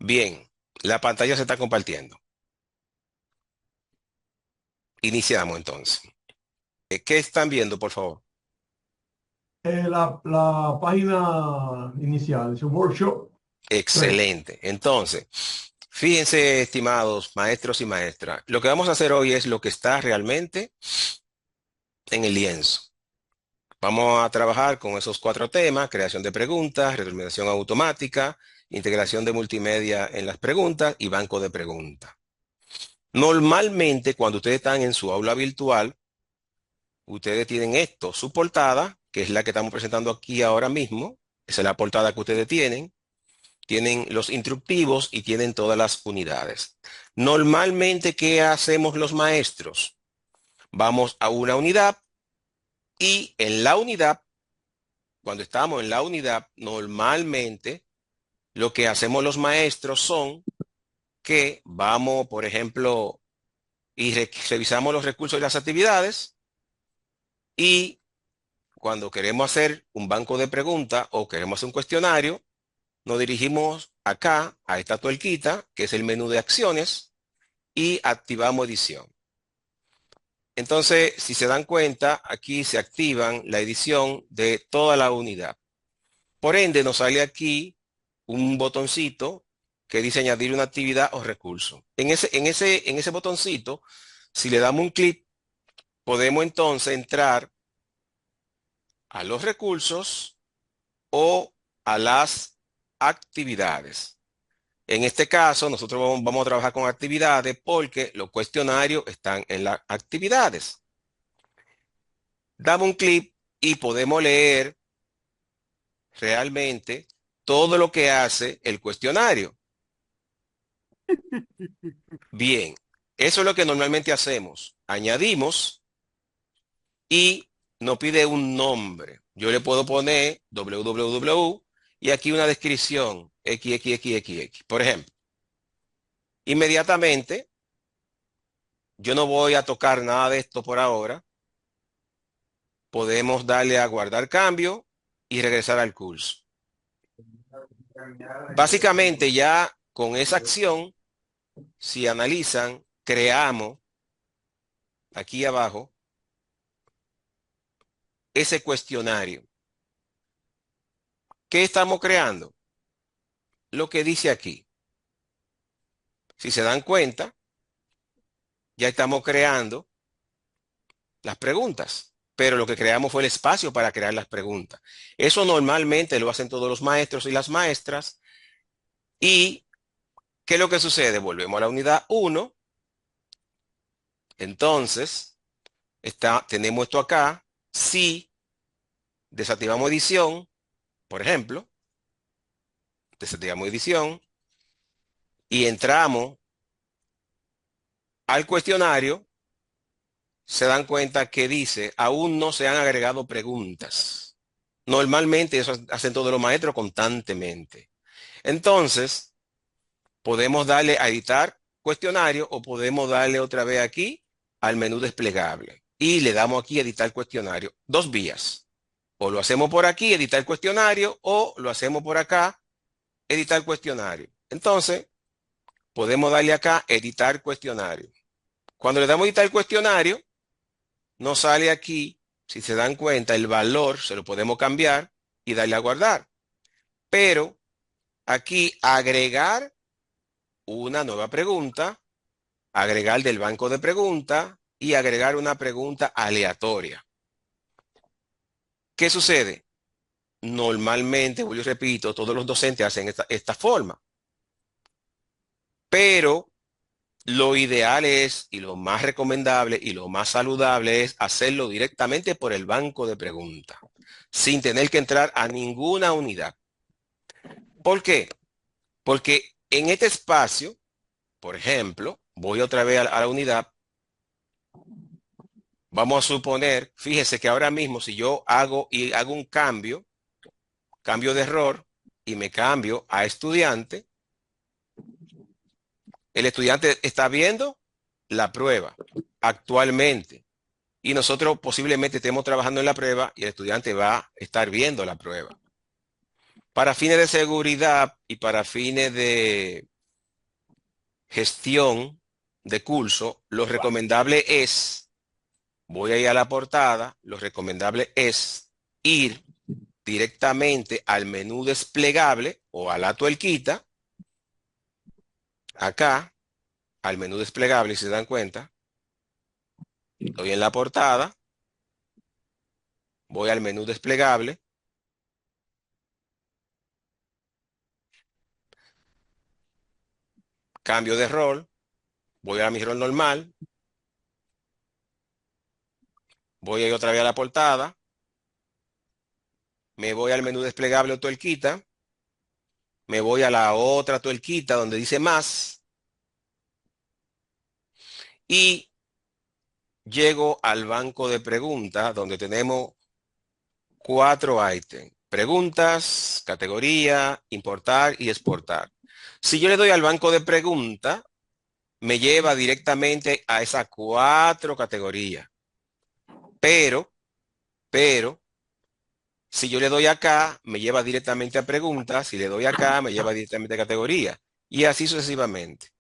Bien, la pantalla se está compartiendo. Iniciamos entonces. ¿Qué están viendo, por favor? La página inicial, dice Workshop 3. Excelente. Entonces, fíjense, estimados maestros y maestras, lo que vamos a hacer hoy es lo que está realmente en el lienzo. Vamos a trabajar con esos cuatro temas: creación de preguntas, retroalimentación automática, integración de multimedia en las preguntas y banco de preguntas. Normalmente, cuando ustedes están en su aula virtual, ustedes tienen esto, su portada, que es la que estamos presentando aquí ahora mismo. Esa es la portada que ustedes tienen. Tienen los instructivos y tienen todas las unidades. Normalmente, ¿qué hacemos los maestros? Vamos a una unidad y en la unidad, cuando estamos en la unidad, normalmente lo que hacemos los maestros son que vamos, por ejemplo, y revisamos los recursos y las actividades, y cuando queremos hacer un banco de preguntas o queremos hacer un cuestionario, nos dirigimos acá a esta tuerquita, que es el menú de acciones, y activamos edición. Entonces, si se dan cuenta, aquí se activan la edición de toda la unidad. Por ende, nos sale aquí un botoncito que dice añadir una actividad o recurso. En ese botoncito, si le damos un clic, podemos entonces entrar a los recursos o a las actividades. En este caso, nosotros vamos a trabajar con actividades porque los cuestionarios están en las actividades. Damos un clic y podemos leer realmente todo lo que hace el cuestionario. Bien, eso es lo que normalmente hacemos. Añadimos y nos pide un nombre. Yo le puedo poner www y aquí una descripción xxxx. Por ejemplo, inmediatamente, yo no voy a tocar nada de esto por ahora. Podemos darle a guardar cambio y regresar al curso. Básicamente ya con esa acción, si analizan, creamos aquí abajo ese cuestionario. ¿Qué estamos creando? Lo que dice aquí. Si se dan cuenta, ya estamos creando las preguntas, pero lo que creamos fue el espacio para crear las preguntas. Eso normalmente lo hacen todos los maestros y las maestras. ¿Y qué es lo que sucede? Volvemos a la unidad uno. Entonces, tenemos esto acá. Si desactivamos edición, por ejemplo, desactivamos edición y entramos al cuestionario, se dan cuenta que dice, aún no se han agregado preguntas. Normalmente eso hacen todos los maestros constantemente. Entonces, podemos darle a editar cuestionario o podemos darle otra vez aquí al menú desplegable. Y le damos aquí editar cuestionario. Dos vías. O lo hacemos por aquí, editar cuestionario, o lo hacemos por acá, editar cuestionario. Entonces, podemos darle acá editar cuestionario. Cuando le damos editar cuestionario, nos sale aquí, si se dan cuenta, el valor se lo podemos cambiar y darle a guardar. Pero aquí agregar una nueva pregunta, agregar del banco de preguntas y agregar una pregunta aleatoria. ¿Qué sucede? Normalmente, yo repito, todos los docentes hacen esta forma, pero lo ideal es, y lo más recomendable y lo más saludable es hacerlo directamente por el banco de preguntas, sin tener que entrar a ninguna unidad. ¿Por qué? Porque en este espacio, por ejemplo, voy otra vez a la unidad, vamos a suponer, fíjese que ahora mismo si yo hago un cambio de error y me cambio a estudiante, el estudiante está viendo la prueba actualmente. Y nosotros posiblemente estemos trabajando en la prueba y el estudiante va a estar viendo la prueba. Para fines de seguridad y para fines gestión de curso, lo recomendable es, voy a ir a la portada, lo recomendable es ir directamente al menú desplegable o a la tuerquita, acá, al menú desplegable, si se dan cuenta, estoy en la portada, voy al menú desplegable, cambio de rol, voy a mi rol normal, voy a ir otra vez a la portada, me voy al menú desplegable o tuerquita, me voy a la otra tuerquita donde dice más y llego al banco de preguntas donde tenemos 4 ítems. Preguntas, categoría, importar y exportar. Si yo le doy al banco de preguntas, me lleva directamente a esas 4 categorías. Pero, si yo le doy acá, me lleva directamente a preguntas. Si le doy acá, me lleva directamente a categoría. Y así sucesivamente.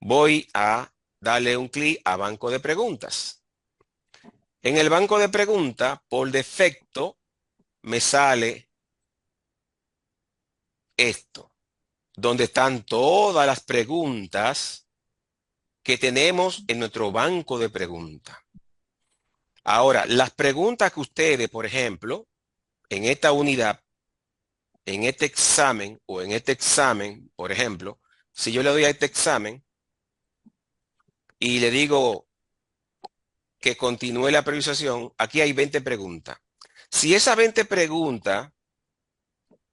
Voy a darle un clic a banco de preguntas. En el banco de preguntas, por defecto, me sale esto, donde están todas las preguntas que tenemos en nuestro banco de preguntas. Ahora, las preguntas que ustedes, por ejemplo, en esta unidad, en este examen o en este examen, por ejemplo, si yo le doy a este examen y le digo que continúe la priorización, aquí hay 20 preguntas. Si esas 20 preguntas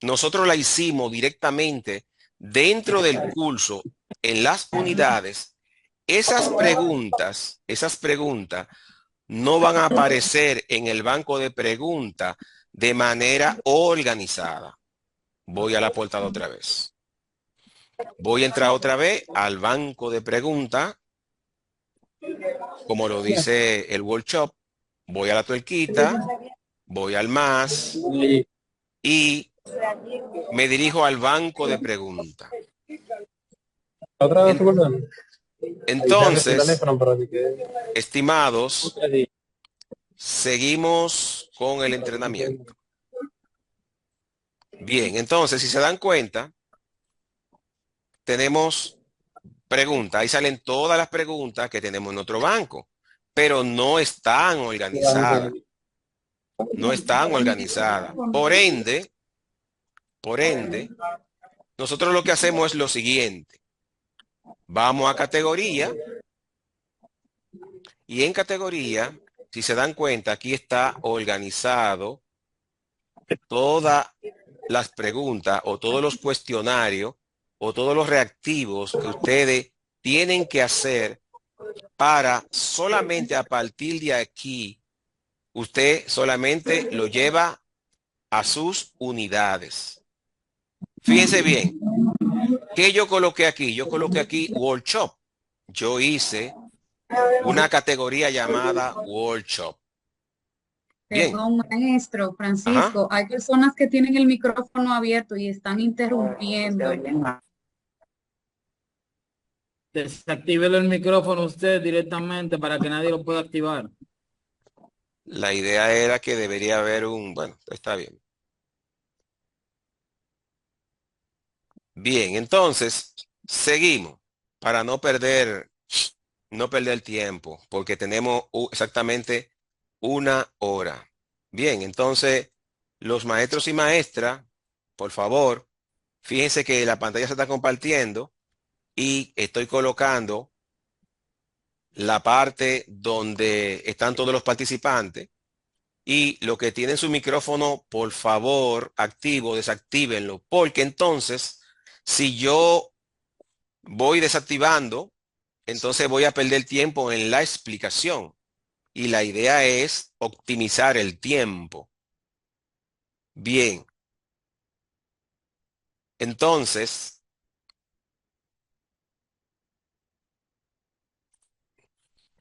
nosotros la hicimos directamente dentro del curso en las unidades, esas preguntas no van a aparecer en el banco de preguntas de manera organizada. Voy a la portada otra vez. Voy a entrar otra vez al banco de preguntas, como lo dice el workshop. Voy a la tuerquita, voy al más y me dirijo al banco de preguntas. Otra vez, En- entonces, estimados, seguimos con el entrenamiento. Bien, entonces, si se dan cuenta, tenemos preguntas. Ahí salen todas las preguntas que tenemos en nuestro banco, pero no están organizadas. No están organizadas. Por ende, nosotros lo que hacemos es lo siguiente. Vamos a categoría y en categoría, si se dan cuenta, aquí está organizado todas las preguntas o todos los cuestionarios o todos los reactivos que ustedes tienen que hacer para solamente a partir de aquí, usted solamente lo lleva a sus unidades. Fíjense bien, ¿qué yo coloqué aquí? Yo coloqué aquí workshop. Yo hice una categoría llamada workshop. Bien, Perdón, maestro ajá. Francisco, hay personas que tienen el micrófono abierto y están interrumpiendo. Desactive el micrófono usted directamente para que nadie lo pueda activar. La idea era que debería haber bueno, está bien. Bien, entonces, seguimos para no perder tiempo, porque tenemos exactamente 1 hora. Bien, entonces, los maestros y maestras, por favor, fíjense que la pantalla se está compartiendo y estoy colocando la parte donde están todos los participantes y lo que tienen su micrófono, por favor, activo, desactívenlo, porque entonces, si yo voy desactivando, entonces voy a perder tiempo en la explicación. Y la idea es optimizar el tiempo. Bien, entonces,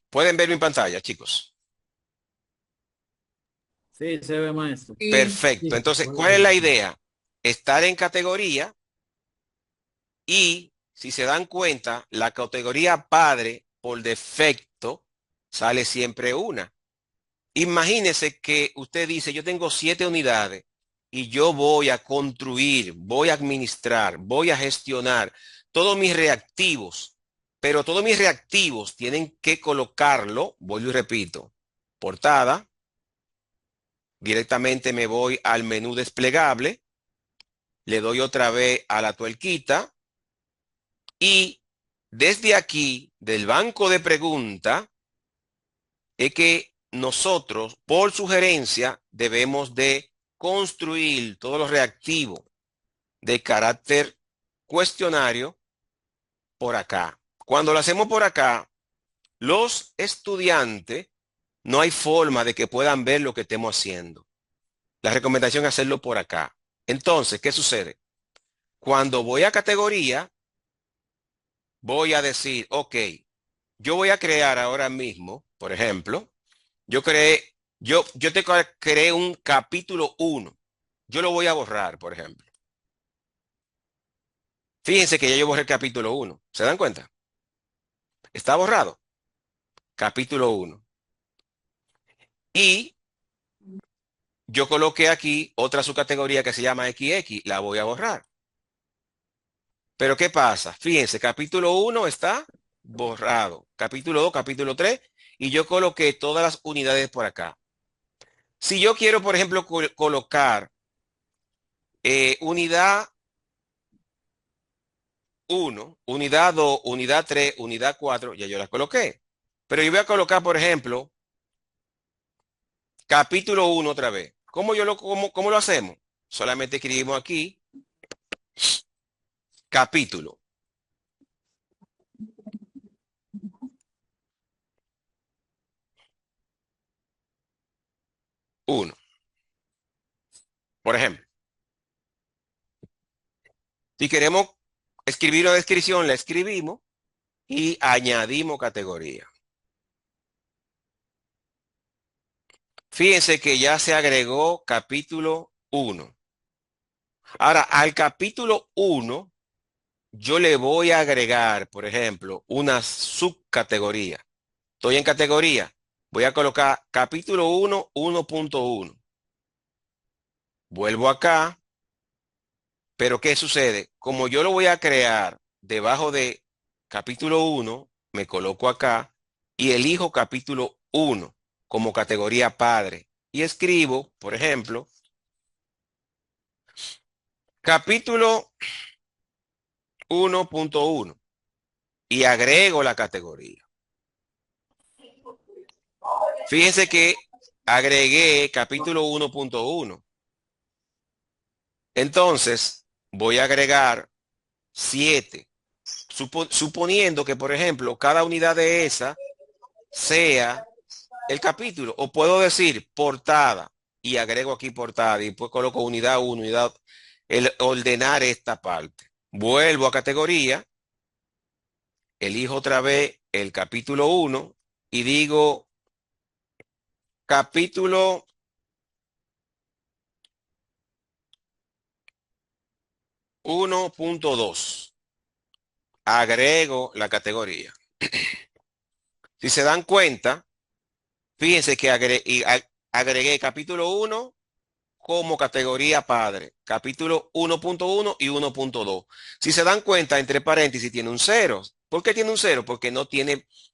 pueden ver mi pantalla, chicos. Sí, se ve, maestro. Sí. Sí, Perfecto. Entonces, ¿cuál es la idea? Estar en categoría y si se dan cuenta, la categoría padre por defecto sale siempre una. Imagínese que usted dice, yo tengo 7 unidades y yo voy a construir, voy a administrar, voy a gestionar todos mis reactivos, pero todos mis reactivos tienen que colocarlo, vuelvo y repito, portada, directamente me voy al menú desplegable, le doy otra vez a la tuerquita y desde aquí, del banco de preguntas, es que nosotros, por sugerencia, debemos de construir todos los reactivos de carácter cuestionario por acá. Cuando lo hacemos por acá, los estudiantes no hay forma de que puedan ver lo que estemos haciendo. La recomendación es hacerlo por acá. Entonces, ¿qué sucede? Cuando voy a categoría, voy a decir, ok, yo voy a crear ahora mismo, por ejemplo, yo te creé un capítulo 1. Yo lo voy a borrar, por ejemplo. Fíjense que ya yo borré el capítulo 1. ¿Se dan cuenta? Está borrado. Capítulo 1. Y yo coloqué aquí otra subcategoría que se llama XX. La voy a borrar. Pero ¿qué pasa? Fíjense, capítulo 1 está borrado. Capítulo 2, capítulo 3. Y yo coloqué todas las unidades por acá. Si yo quiero, por ejemplo, colocar unidad 1, unidad 2, unidad 3, unidad 4, ya yo las coloqué. Pero yo voy a colocar, por ejemplo, capítulo 1 otra vez. ¿Cómo lo hacemos? Solamente escribimos aquí capítulo. Uno. Por ejemplo, si queremos escribir una descripción, la escribimos y añadimos categoría. Fíjense que ya se agregó capítulo 1. Ahora, al capítulo 1, yo le voy a agregar, por ejemplo, una subcategoría. Estoy en categoría. Voy a colocar capítulo 1, 1.1. Vuelvo acá. Pero ¿qué sucede? Como yo lo voy a crear debajo de capítulo 1, me coloco acá y elijo capítulo 1 como categoría padre. Y escribo, por ejemplo, capítulo 1.1 y agrego la categoría. Fíjense que agregué capítulo 1.1. Entonces, voy a agregar 7, suponiendo que, por ejemplo, cada unidad de esa sea el capítulo. O puedo decir portada y agrego aquí portada y después coloco unidad 1, unidad, el ordenar esta parte. Vuelvo a categoría, elijo otra vez el capítulo 1 y digo capítulo 1.2. Agrego la categoría. Si se dan cuenta, fíjense que agregué capítulo 1 como categoría padre. Capítulo 1.1 y 1.2. Si se dan cuenta, entre paréntesis tiene un 0. ¿Por qué tiene un 0? Porque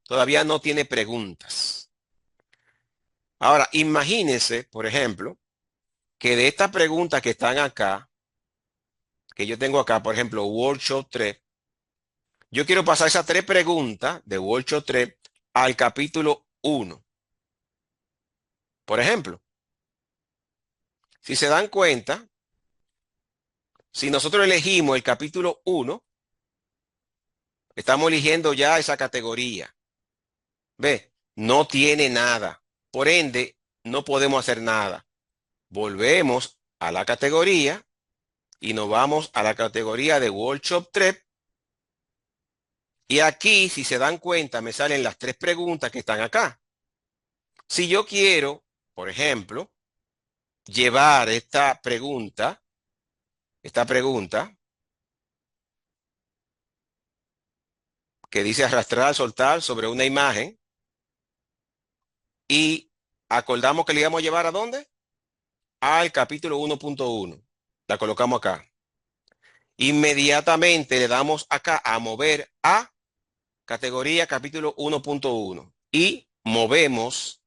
todavía no tiene preguntas. Ahora, imagínense, por ejemplo, que de estas preguntas que están acá, que yo tengo acá, por ejemplo, Workshop 3, yo quiero pasar esas 3 preguntas de Workshop 3 al capítulo 1. Por ejemplo, si se dan cuenta, si nosotros elegimos el capítulo 1, estamos eligiendo ya esa categoría. ¿Ve? No tiene nada. Por ende, no podemos hacer nada. Volvemos a la categoría y nos vamos a la categoría de Workshop 3. Y aquí, si se dan cuenta, me salen las 3 preguntas que están acá. Si yo quiero, por ejemplo, llevar esta pregunta que dice arrastrar, soltar sobre una imagen y acordamos que le íbamos a llevar ¿a dónde? Al capítulo 1.1. La colocamos acá. Inmediatamente le damos acá a mover a categoría capítulo 1.1 y movemos.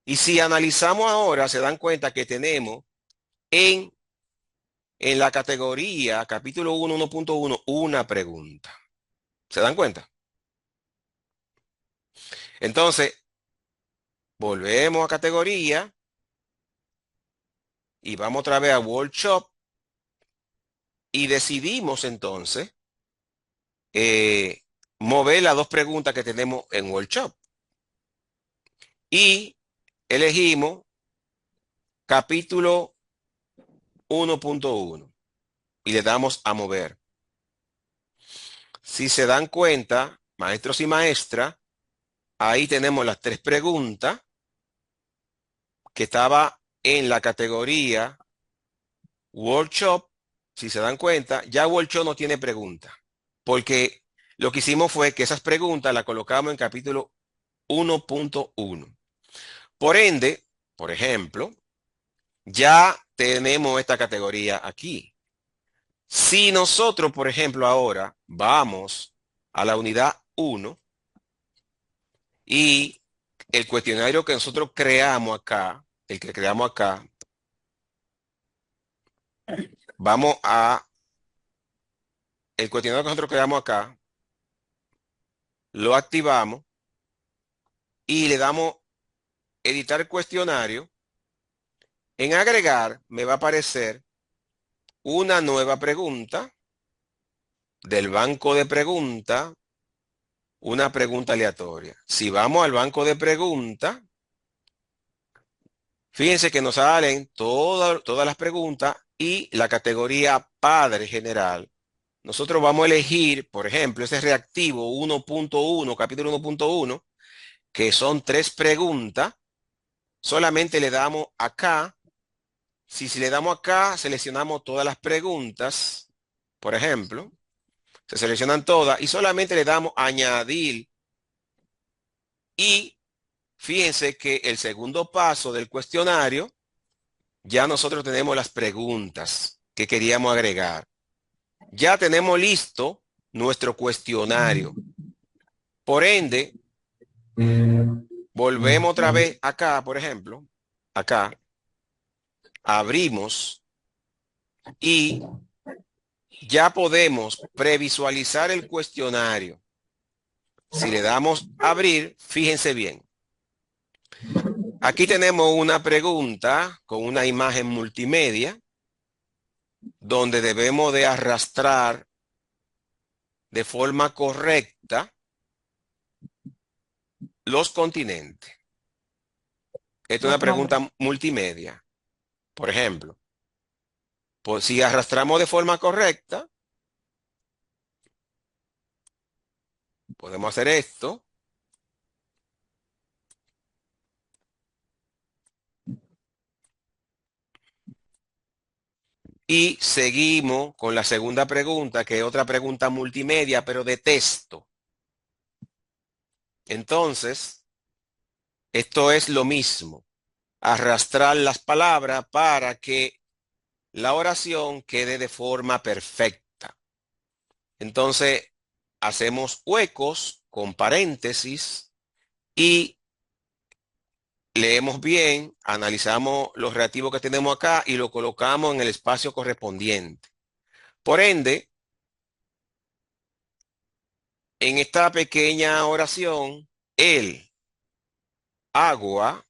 Y si analizamos ahora, se dan cuenta que tenemos en la categoría capítulo 1, 1.1 una pregunta. ¿Se dan cuenta? Entonces, volvemos a categoría y vamos otra vez a Workshop y decidimos entonces mover las dos preguntas que tenemos en Workshop. Y elegimos capítulo 1.1 y le damos a mover. Si se dan cuenta, maestros y maestras, ahí tenemos las tres preguntas que estaba en la categoría Workshop. Si se dan cuenta, ya Workshop no tiene pregunta, porque lo que hicimos fue que esas preguntas las colocamos en capítulo 1.1. Por ende, por ejemplo, ya tenemos esta categoría aquí. Si nosotros, por ejemplo, ahora vamos a la unidad 1 y el cuestionario que nosotros creamos acá, el que creamos acá, vamos a el cuestionario que nosotros creamos acá, lo activamos y le damos editar el cuestionario. En agregar me va a aparecer una nueva pregunta del banco de preguntas, una pregunta aleatoria. Si vamos al banco de preguntas, fíjense que nos salen todas las preguntas y la categoría padre general. Nosotros vamos a elegir, por ejemplo, ese reactivo 1.1, capítulo 1.1, que son tres preguntas. Solamente le damos acá. Si le damos acá, seleccionamos todas las preguntas, por ejemplo, se seleccionan todas y solamente le damos añadir. Y fíjense que el segundo paso del cuestionario, ya nosotros tenemos las preguntas que queríamos agregar. Ya tenemos listo nuestro cuestionario. Por ende, volvemos otra vez acá, por ejemplo, acá, abrimos y ya podemos previsualizar el cuestionario. Si le damos a abrir, fíjense bien. Aquí tenemos una pregunta con una imagen multimedia donde debemos de arrastrar de forma correcta los continentes. Esta es una pregunta multimedia. Por ejemplo, pues si arrastramos de forma correcta, podemos hacer esto. Y seguimos con la segunda pregunta, que es otra pregunta multimedia, pero de texto. Entonces, esto es lo mismo. Arrastrar las palabras para que la oración quede de forma perfecta. Entonces, hacemos huecos con paréntesis y leemos bien, analizamos los reactivos que tenemos acá y lo colocamos en el espacio correspondiente. Por ende, en esta pequeña oración, el agua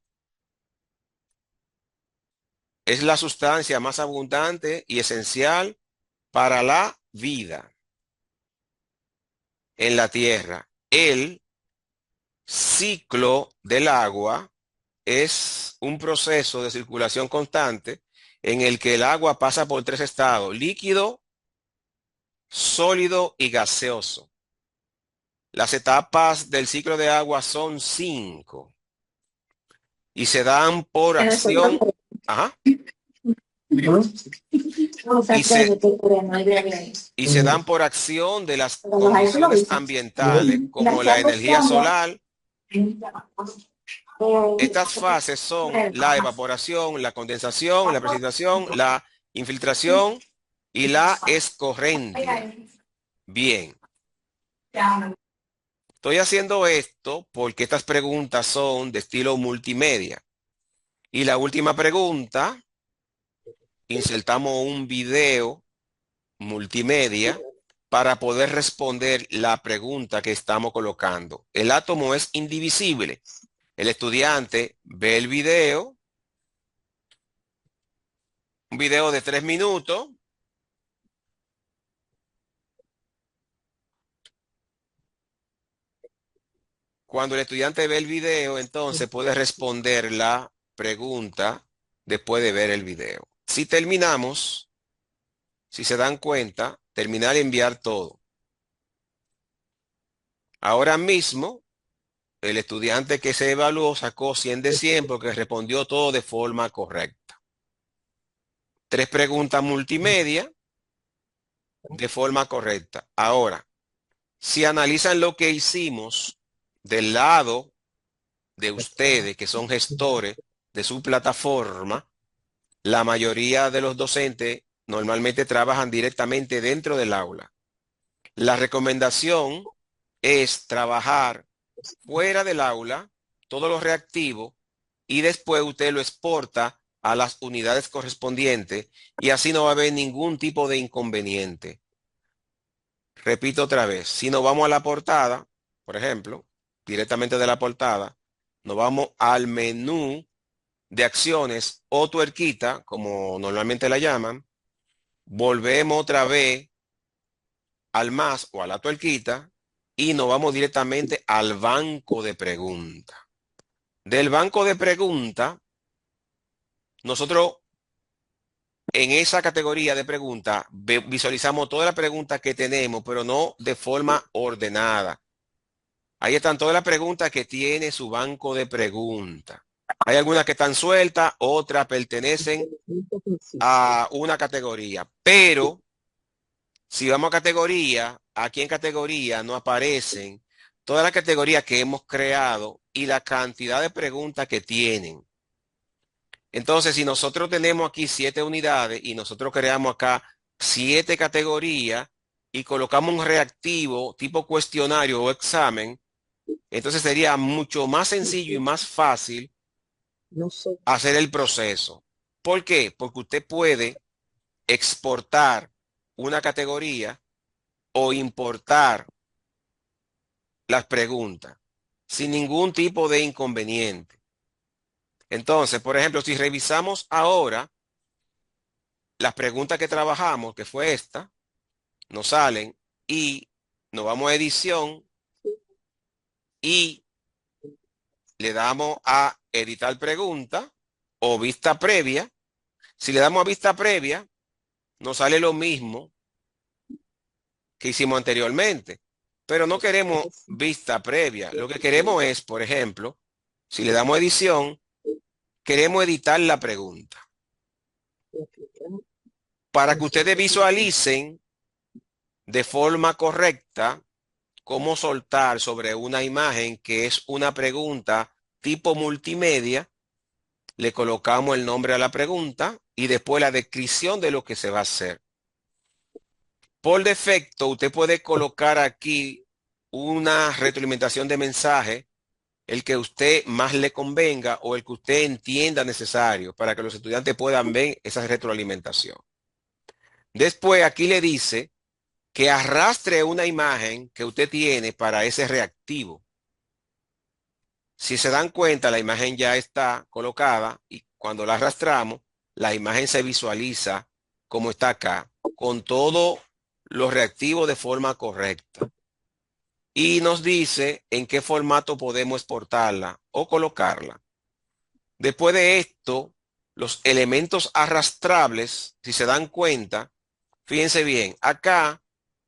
es la sustancia más abundante y esencial para la vida en la tierra. El ciclo del agua es un proceso de circulación constante en el que el agua pasa por tres estados: líquido, sólido y gaseoso. Las etapas del ciclo de agua son 5 y se dan por acción. Ajá. Y se dan por acción de las condiciones ambientales, como la energía solar. Estas fases son la evaporación, la condensación, la precipitación, la infiltración y la escorrentia. Bien. Estoy haciendo esto porque estas preguntas son de estilo multimedia. Y la última pregunta, insertamos un video multimedia para poder responder la pregunta que estamos colocando. El átomo es indivisible. El estudiante ve el video, un video de 3 minutos. Cuando el estudiante ve el video, entonces puede responder la pregunta después de ver el video. Si terminamos, si se dan cuenta, terminar de enviar todo. Ahora mismo, el estudiante que se evaluó sacó 100 de 100 porque respondió todo de forma correcta. 3 preguntas multimedia de forma correcta. Ahora, si analizan lo que hicimos del lado de ustedes, que son gestores de su plataforma, la mayoría de los docentes normalmente trabajan directamente dentro del aula. La recomendación es trabajar fuera del aula, todo lo reactivo, y después usted lo exporta a las unidades correspondientes y así no va a haber ningún tipo de inconveniente. Repito otra vez, si nos vamos a la portada, por ejemplo, directamente de la portada, nos vamos al menú de acciones o tuerquita, como normalmente la llaman, volvemos otra vez al más o a la tuerquita y nos vamos directamente al banco de preguntas. Del banco de preguntas, nosotros en esa categoría de preguntas visualizamos todas las preguntas que tenemos, pero no de forma ordenada. Ahí están todas las preguntas que tiene su banco de preguntas. Hay algunas que están sueltas, otras pertenecen a una categoría. Pero si vamos a categoría, aquí en categoría no aparecen todas las categorías que hemos creado y la cantidad de preguntas que tienen. Entonces, si nosotros tenemos aquí 7 unidades y nosotros creamos acá 7 categorías y colocamos un reactivo tipo cuestionario o examen, entonces sería mucho más sencillo y más fácil hacer el proceso. ¿Por qué? Porque usted puede exportar una categoría o importar las preguntas sin ningún tipo de inconveniente. Entonces, por ejemplo, si revisamos ahora las preguntas que trabajamos, que fue esta, nos salen y nos vamos a edición y le damos a editar pregunta o vista previa. Si le damos a vista previa, nos sale lo mismo que hicimos anteriormente, pero no queremos vista previa. Lo que queremos es, por ejemplo, si le damos edición, queremos editar la pregunta. Para que ustedes visualicen de forma correcta cómo soltar sobre una imagen que es una pregunta tipo multimedia, le colocamos el nombre a la pregunta y después la descripción de lo que se va a hacer. Por defecto, usted puede colocar aquí una retroalimentación de mensaje, el que usted más le convenga o el que usted entienda necesario para que los estudiantes puedan ver esa retroalimentación. Después aquí le dice que arrastre una imagen que usted tiene para ese reactivo. Si se dan cuenta, la imagen ya está colocada y cuando la arrastramos, la imagen se visualiza como está acá, con todo lo reactivo de forma correcta. Y nos dice en qué formato podemos exportarla o colocarla. Después de esto, los elementos arrastrables, si se dan cuenta, fíjense bien, acá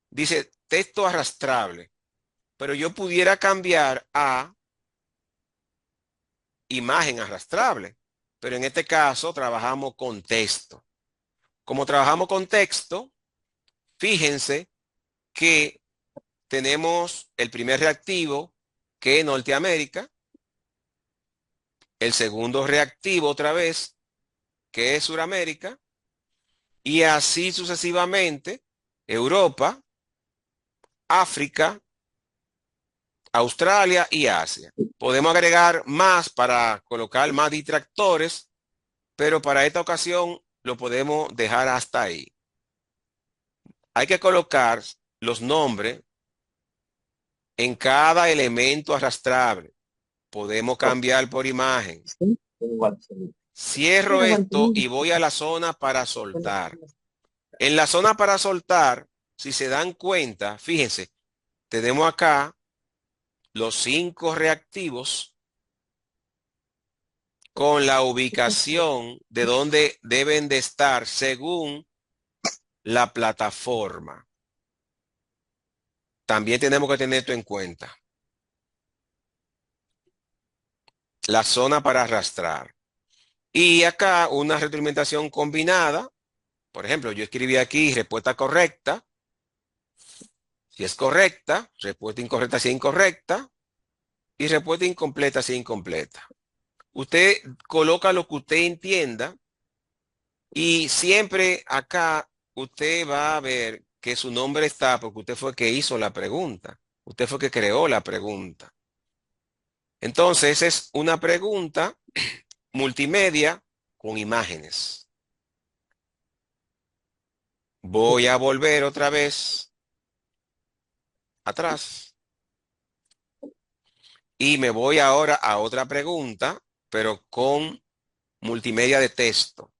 dice texto arrastrable, pero yo pudiera cambiar a imagen arrastrable, pero en este caso trabajamos con texto. Como trabajamos con texto, fíjense que tenemos el primer reactivo, que es Norteamérica, el segundo reactivo otra vez, que es Suramérica, y así sucesivamente, Europa, África, Australia y Asia. Podemos agregar más para colocar más distractores, pero para esta ocasión lo podemos dejar hasta ahí. Hay que colocar los nombres en cada elemento arrastrable. Podemos cambiar por imagen. Cierro esto y voy a la zona para soltar. En la zona para soltar, si se dan cuenta, fíjense, tenemos acá los 5 reactivos con la ubicación de donde deben de estar según la plataforma. También tenemos que tener esto en cuenta. La zona para arrastrar. Y acá una retroalimentación combinada. Por ejemplo, yo escribí aquí respuesta correcta. Si es correcta, respuesta incorrecta si es incorrecta. Y respuesta incompleta si es incompleta. Usted coloca lo que usted entienda. Y siempre acá usted va a ver que su nombre está porque usted fue el que hizo la pregunta. Usted fue el que creó la pregunta. Entonces, es una pregunta multimedia con imágenes. Voy a volver otra vez atrás. Y me voy ahora a otra pregunta, pero con multimedia de texto.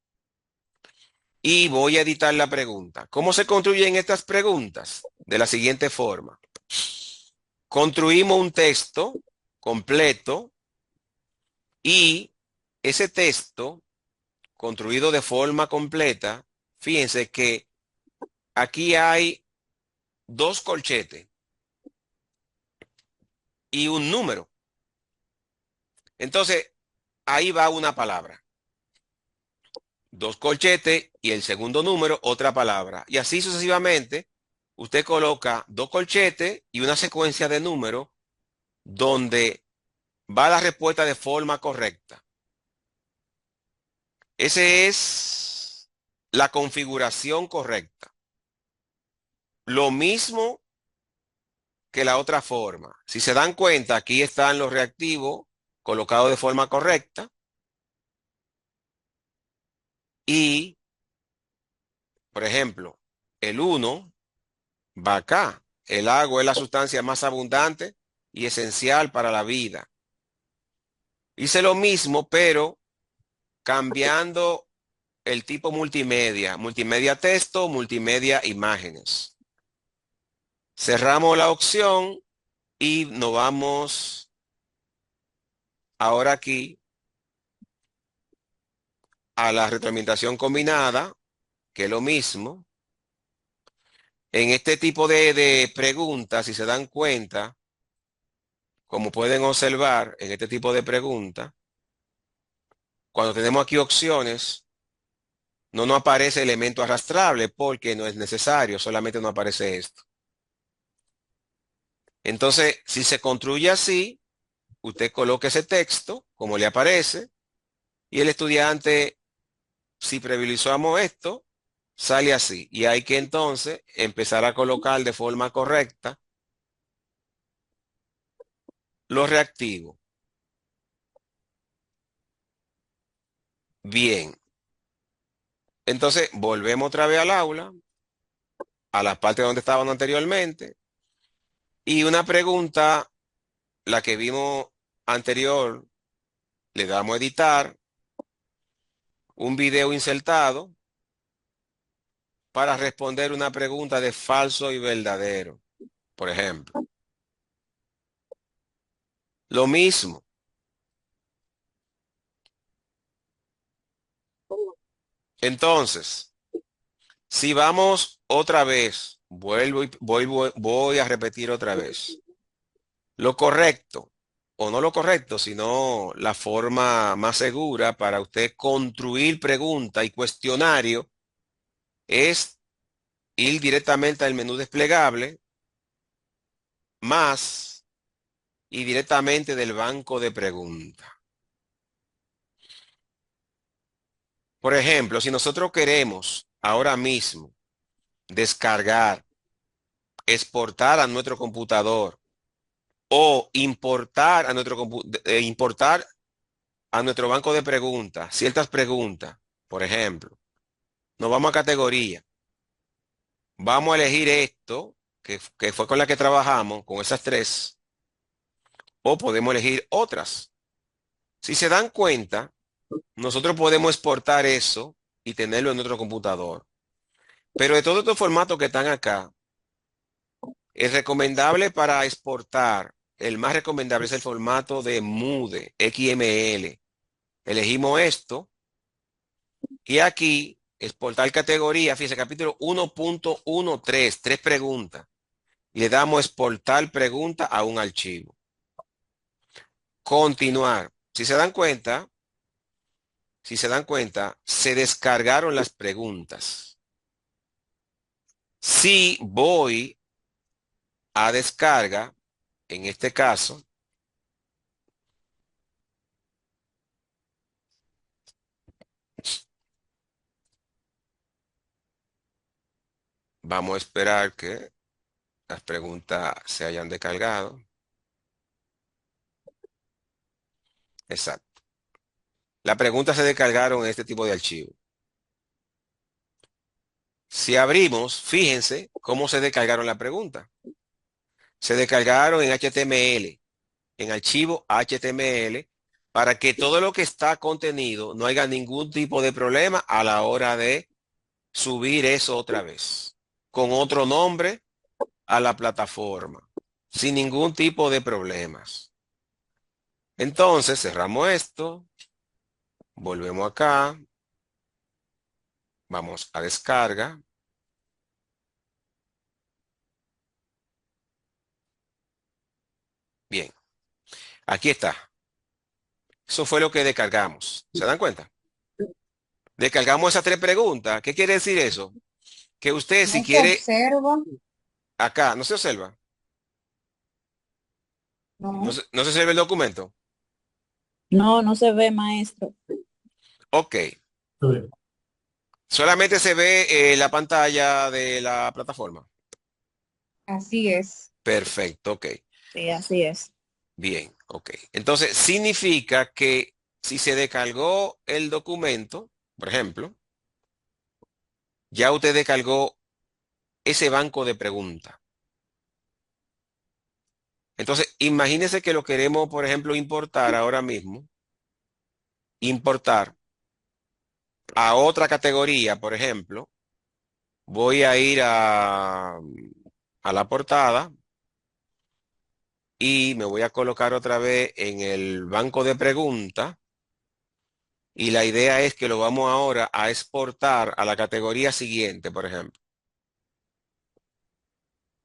Y voy a editar la pregunta. ¿Cómo se construyen estas preguntas? De la siguiente forma. Construimos un texto completo y ese texto construido de forma completa, fíjense que aquí hay 2 corchetes y un número. Entonces, ahí va una palabra. 2 corchetes y el segundo número, otra palabra. Y así sucesivamente, usted coloca 2 corchetes y una secuencia de números donde va la respuesta de forma correcta. Esa es la configuración correcta. Lo mismo que la otra forma. Si se dan cuenta, aquí están los reactivos colocados de forma correcta. Y, por ejemplo, el 1 va acá. El agua es la sustancia más abundante y esencial para la vida. Hice lo mismo, pero cambiando el tipo multimedia. Multimedia texto, multimedia imágenes. Cerramos la opción y nos vamos ahora aquí a la retroalimentación combinada, que es lo mismo. En este tipo de preguntas, si se dan cuenta, como pueden observar en este tipo de preguntas, cuando tenemos aquí opciones, no nos aparece elemento arrastrable porque no es necesario, solamente nos aparece esto. Entonces, si se construye así, usted coloca ese texto como le aparece y el estudiante, si privilegiamos esto, sale así. Y hay que entonces empezar a colocar de forma correcta los reactivos. Bien. Entonces, volvemos otra vez al aula, a la parte donde estaban anteriormente. Y una pregunta, la que vimos anterior, le damos a editar, un video insertado para responder una pregunta de falso y verdadero, por ejemplo. Lo mismo. Entonces, si vamos otra vez, voy a repetir otra vez. Lo correcto, o no lo correcto, sino la forma más segura para usted construir pregunta y cuestionario es ir directamente al menú desplegable, más y directamente del banco de preguntas. Por ejemplo, si nosotros queremos ahora mismo descargar, exportar a nuestro computador o importar a nuestro banco de preguntas ciertas preguntas, por ejemplo, nos vamos a categoría, vamos a elegir esto, que fue con la que trabajamos, con esas tres, o podemos elegir otras. Si se dan cuenta, nosotros podemos exportar eso y tenerlo en nuestro computador. Pero de todos estos formatos que están acá, el recomendable para exportar, el más recomendable es el formato de MUDE, XML. Elegimos esto y aquí exportar categoría, fíjese, capítulo 1.13, tres preguntas. Le damos exportar pregunta a un archivo. Continuar. Si se dan cuenta, se descargaron las preguntas. Si voy a descarga, en este caso, vamos a esperar que las preguntas se hayan descargado. Exacto. Las preguntas se descargaron en este tipo de archivo. Si abrimos, fíjense cómo se descargaron las preguntas. Se descargaron en HTML, en archivo HTML, para que todo lo que está contenido no haya ningún tipo de problema a la hora de subir eso otra vez, con otro nombre a la plataforma, sin ningún tipo de problemas. Entonces, cerramos esto, volvemos acá, vamos a descarga. Bien, aquí está. Eso fue lo que descargamos. ¿Se dan cuenta? Descargamos esas tres preguntas. ¿Qué quiere decir eso? Que usted, si No se quiere, observa, acá, no se observa. no, No se observa el documento. No, no se ve, maestro. Ok. Sí. Solamente se ve la pantalla de la plataforma. así es. Perfecto, ok. Sí, así es. Bien, ok. Entonces, significa que si se descargó el documento, por ejemplo, ya usted descargó ese banco de preguntas. Entonces, imagínese que lo queremos, por ejemplo, importar ahora mismo. Importar a otra categoría, por ejemplo. Voy a ir a la portada y me voy a colocar otra vez en el banco de preguntas. Y la idea es que lo vamos ahora a exportar a la categoría siguiente, por ejemplo.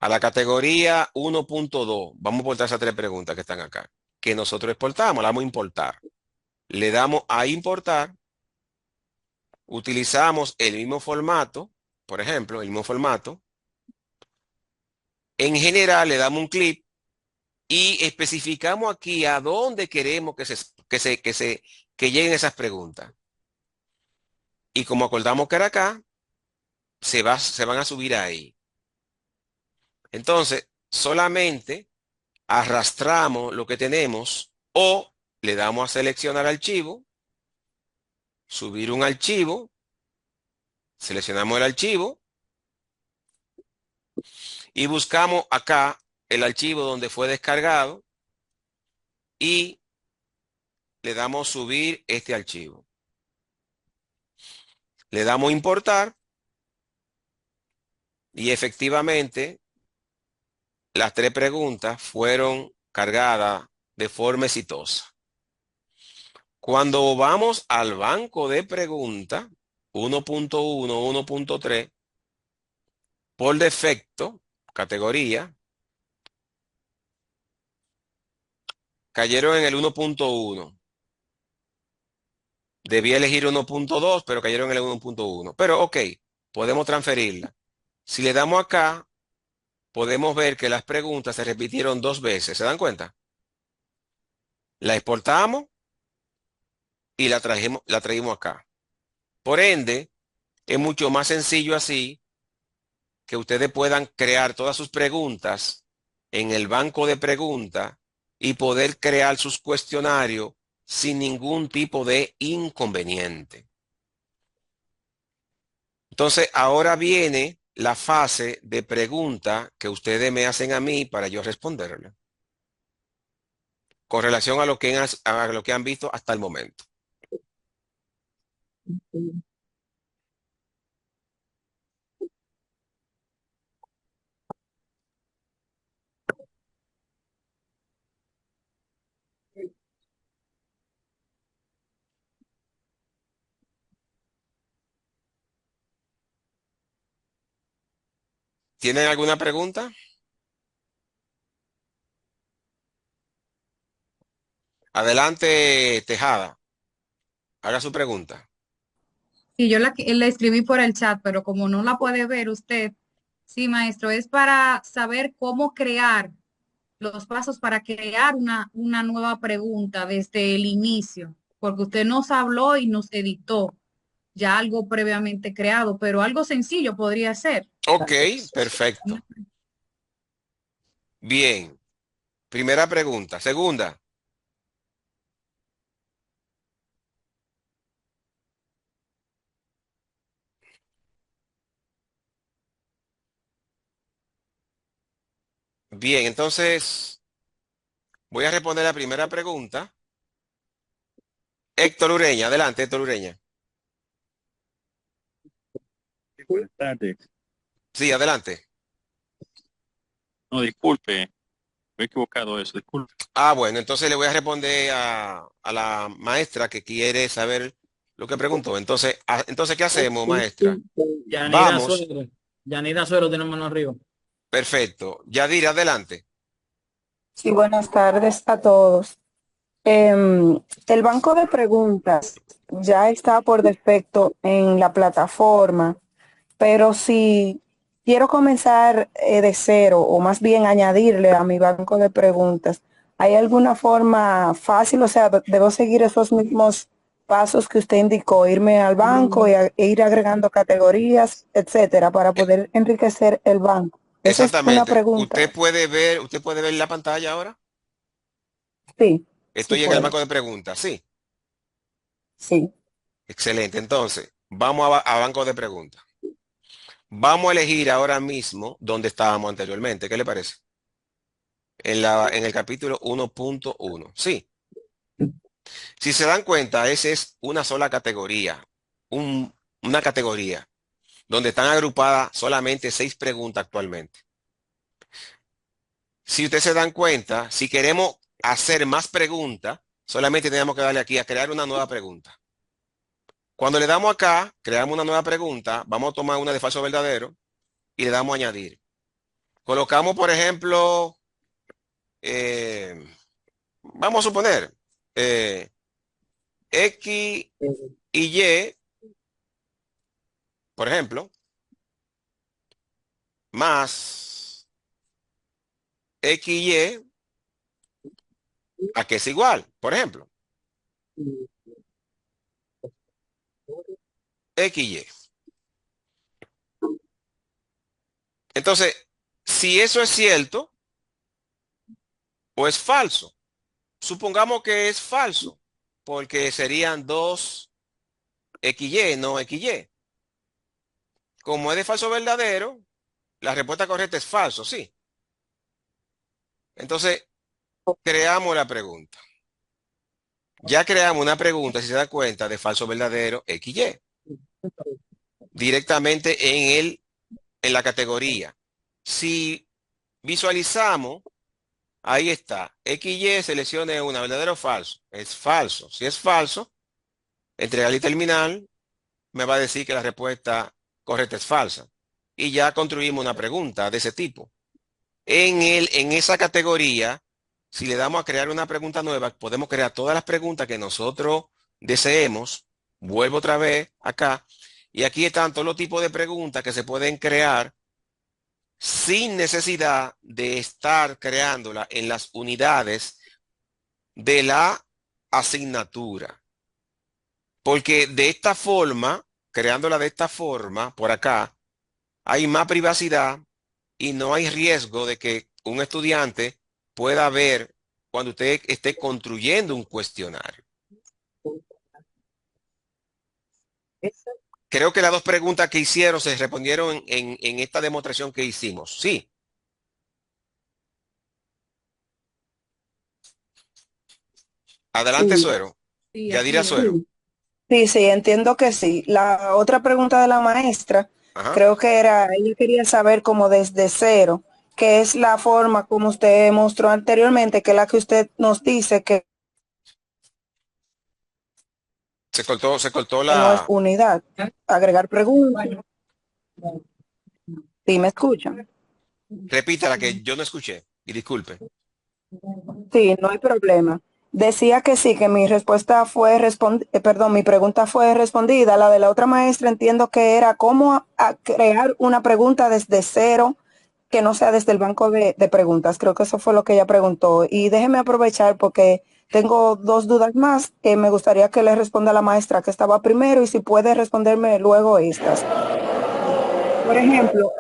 A la categoría 1.2. Vamos a exportar esas tres preguntas que están acá. Que nosotros exportamos, la vamos a importar. Le damos a importar. Utilizamos el mismo formato, por ejemplo, el mismo formato. En general le damos un clic y especificamos aquí a dónde queremos que lleguen esas preguntas. Y como acordamos que era acá, se van a subir ahí. Entonces, solamente arrastramos lo que tenemos o le damos a seleccionar archivo, subir un archivo, seleccionamos el archivo y buscamos acá el archivo donde fue descargado y le damos subir este archivo. Le damos importar y efectivamente las tres preguntas fueron cargadas de forma exitosa. Cuando vamos al banco de preguntas 1.1, 1.3, por defecto, categoría, cayeron en el 1.1. Debí elegir 1.2, pero cayeron en el 1.1. Pero ok, podemos transferirla. Si le damos acá, podemos ver que las preguntas se repitieron 2 veces. ¿Se dan cuenta? La exportamos y la traímos acá. Por ende, es mucho más sencillo así que ustedes puedan crear todas sus preguntas en el banco de preguntas y poder crear sus cuestionarios sin ningún tipo de inconveniente. Entonces, ahora viene la fase de pregunta que ustedes me hacen a mí para yo responderle con relación a lo que han visto hasta el momento. ¿Tienen alguna pregunta? Adelante, Tejada. Haga su pregunta. Sí, yo la escribí por el chat, pero como no la puede ver usted, sí, maestro, es para saber cómo crear los pasos para crear una nueva pregunta desde el inicio, porque usted nos habló y nos editó ya algo previamente creado, pero algo sencillo podría ser. Ok, perfecto. Bien. Primera pregunta. Segunda. Bien, entonces voy a responder la primera pregunta. Héctor Ureña, adelante, Héctor Ureña. Buenas tardes. Sí, adelante. No, disculpe, me he equivocado eso, disculpe. Bueno, entonces le voy a responder a la maestra que quiere saber lo que preguntó. Entonces, ¿qué hacemos, maestra? Yanira Vamos, Suero. Yanira Suero tenemos mano arriba. perfecto. Yadira, adelante. Sí, buenas tardes a todos. El banco de preguntas ya está por defecto en la plataforma, pero si quiero comenzar de cero o más bien añadirle a mi banco de preguntas, ¿hay alguna forma fácil? O sea, ¿debo seguir esos mismos pasos que usted indicó, irme al banco e ir agregando categorías, etcétera, para poder enriquecer el banco? Esa es una Exactamente. pregunta. Usted puede ver la pantalla ahora. Sí, sí Estoy en el puedo. banco de preguntas, sí. Sí. Excelente. Entonces, vamos a banco de preguntas. Vamos a elegir ahora mismo donde estábamos anteriormente. ¿Qué le parece? En el capítulo 1.1. Sí. Si se dan cuenta, esa es una sola categoría. Una categoría donde están agrupadas solamente 6 preguntas actualmente. Si ustedes se dan cuenta, si queremos hacer más preguntas, solamente tenemos que darle aquí a crear una nueva pregunta. Cuando le damos acá, creamos una nueva pregunta, vamos a tomar una de falso o verdadero y le damos a añadir. Colocamos, por ejemplo, vamos a suponer, X y Y, por ejemplo, más X y Y, a que es igual, por ejemplo, X y Y. Entonces, si eso es cierto o es falso, supongamos que es falso, porque serían 2 XY, no XY. Como es de falso o verdadero, la respuesta correcta es falso, sí. Entonces, creamos la pregunta. Ya creamos una pregunta, si se da cuenta, de falso o verdadero XY. Directamente en la categoría. Si visualizamos, ahí está. XY, seleccione una, verdadero o falso. Es falso. Si es falso, entregar y terminar me va a decir que la respuesta correcta es falsa. Y ya construimos una pregunta de ese tipo. En esa categoría, si le damos a crear una pregunta nueva, podemos crear todas las preguntas que nosotros deseemos. Vuelvo otra vez acá Y aquí están todos los tipos de preguntas que se pueden crear sin necesidad de estar creándola en las unidades de la asignatura. Porque de esta forma, creándola de esta forma, por acá, hay más privacidad y no hay riesgo de que un estudiante pueda ver cuando usted esté construyendo un cuestionario. Creo que las dos preguntas que hicieron se respondieron en esta demostración que hicimos. Sí. Adelante, Sí, Suero. Sí, Yadira así es. Suero. sí, entiendo que sí. La otra pregunta de la maestra, Ajá. creo que era, ella quería saber como desde cero, qué es la forma como usted mostró anteriormente, que es la que usted nos dice que Se cortó no es la. unidad. Agregar preguntas. ¿Sí me escuchan? Repítala que yo no escuché. Y disculpe. Sí, no hay problema. Decía que sí, que mi respuesta fue perdón, mi pregunta fue respondida. La de la otra maestra entiendo que era cómo crear una pregunta desde cero, que no sea desde el banco de preguntas. Creo que eso fue lo que ella preguntó. Y déjeme aprovechar porque tengo dos dudas más que me gustaría que le responda a la maestra que estaba primero y si puede responderme luego estas. Por ejemplo,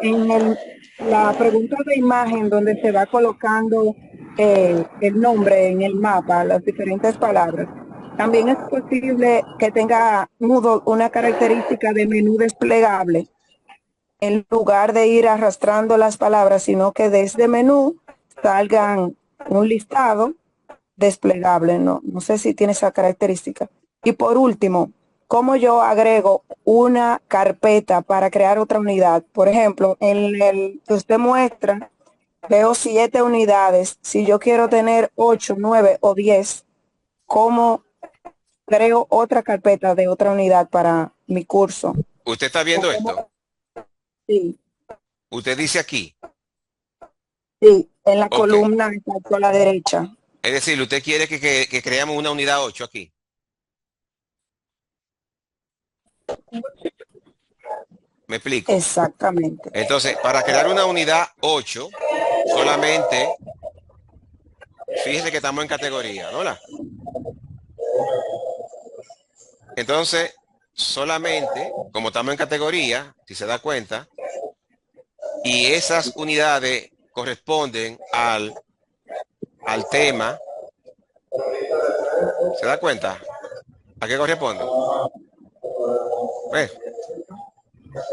la pregunta de imagen donde se va colocando el nombre en el mapa, las diferentes palabras, también es posible que tenga Moodle una característica de menú desplegable en lugar de ir arrastrando las palabras, sino que desde menú salgan un listado desplegable. No sé si tiene esa característica. Y por último, ¿cómo yo agrego una carpeta para crear otra unidad? Por ejemplo, en el que usted muestra, veo 7 unidades. Si yo quiero tener 8, 9 o 10, ¿cómo creo otra carpeta de otra unidad para mi curso? ¿Usted está ¿O viendo esto? cómo? Sí, Usted dice aquí. sí, en la Ok. columna exacto a la derecha. Es decir, usted quiere que creamos una unidad 8 aquí. ¿Me explico? Exactamente. Entonces, para crear una unidad 8, solamente, fíjese que estamos en categoría, ¿no? Entonces, solamente, como estamos en categoría, si se da cuenta, y esas unidades corresponden al tema, ¿se da cuenta? ¿A qué corresponden? ¿Ves?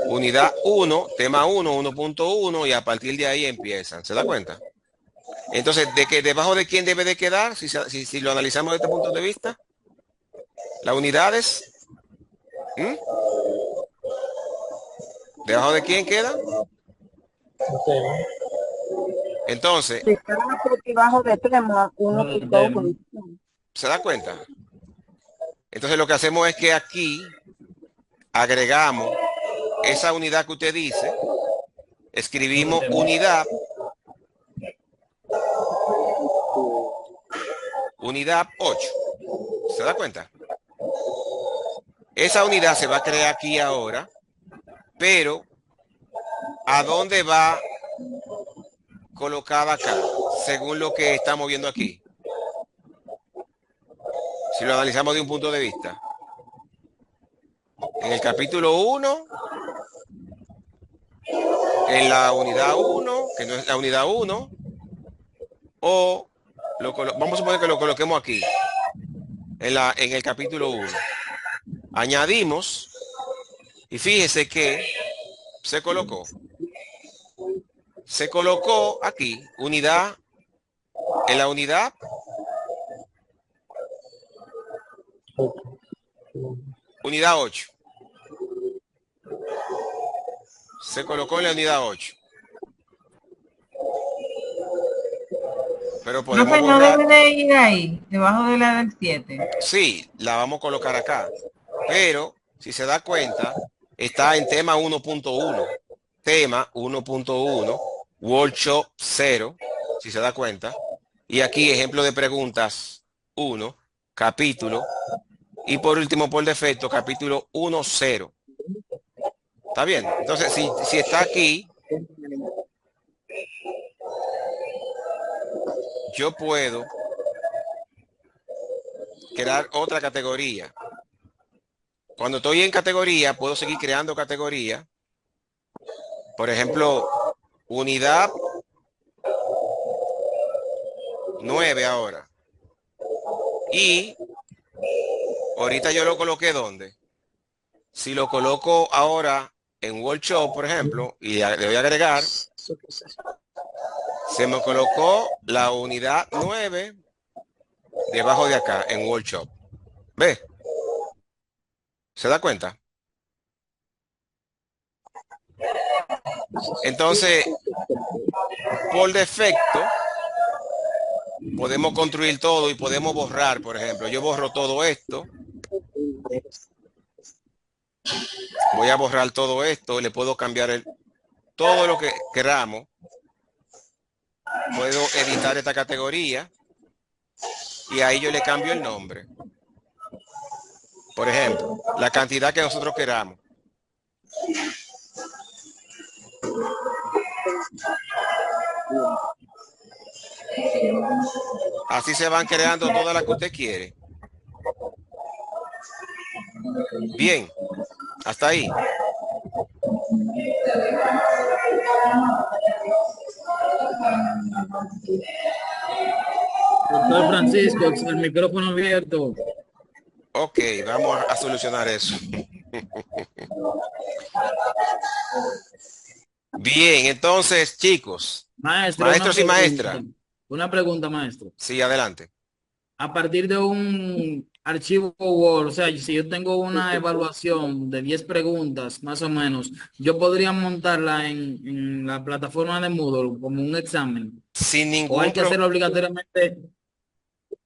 Unidad 1, tema 1, 1.1 y a partir de ahí empiezan. ¿Se da cuenta? Entonces, ¿de que debajo de quién debe de quedar? Si lo analizamos desde este punto de vista, las unidades, ¿m? ¿Debajo de quién quedan? Entonces, Si está por debajo de tema Tema. 1.1. ¿se da cuenta? Entonces lo que hacemos es que aquí agregamos esa unidad que usted dice, escribimos unidad 8. ¿Se da cuenta? Esa unidad se va a crear aquí ahora, pero ¿a dónde va colocada acá? Según lo que estamos viendo aquí. Si lo analizamos de un punto de vista. En el capítulo 1, en la unidad 1, que no es la unidad 1, o vamos a suponer que lo coloquemos aquí, en el capítulo 1. Añadimos, y fíjese que se colocó aquí, en la unidad unidad 8. Se colocó en la unidad 8. Pero podemos Profe, no borrar. debe de ir ahí, debajo de la del 7. Sí, la vamos a colocar acá. Pero, si se da cuenta, está en tema 1.1. Tema 1.1. Workshop 0. Si se da cuenta. Y aquí, ejemplo de preguntas 1. Capítulo. Y por último, por defecto, capítulo 1.0. ¿Está bien? Entonces, si está aquí, yo puedo crear otra categoría. Cuando estoy en categoría, puedo seguir creando categoría. Por ejemplo, unidad 9 ahora. Y ahorita yo lo coloqué ¿dónde? Si lo coloco ahora en Workshop, por ejemplo, y le voy a agregar, se me colocó la unidad 9 debajo de acá en Workshop. ¿Ve? ¿Se da cuenta? Entonces, por defecto, podemos construir todo y podemos borrar, por ejemplo. Yo borro todo esto. Voy a borrar todo esto. Le puedo cambiar todo lo que queramos. Puedo editar esta categoría. Y ahí yo le cambio el nombre. Por ejemplo, la cantidad que nosotros queramos. Así se van creando todas las que usted quiere. Bien, hasta ahí. Doctor Francisco, el micrófono abierto. Ok, vamos a solucionar eso. Bien, entonces, chicos, maestros y maestras. Una pregunta, maestro. Sí, adelante. A partir de un archivo Word, o sea, si yo tengo una evaluación de 10 preguntas, más o menos, yo podría montarla en la plataforma de Moodle como un examen. Sin O ningún hay que hacerlo obligatoriamente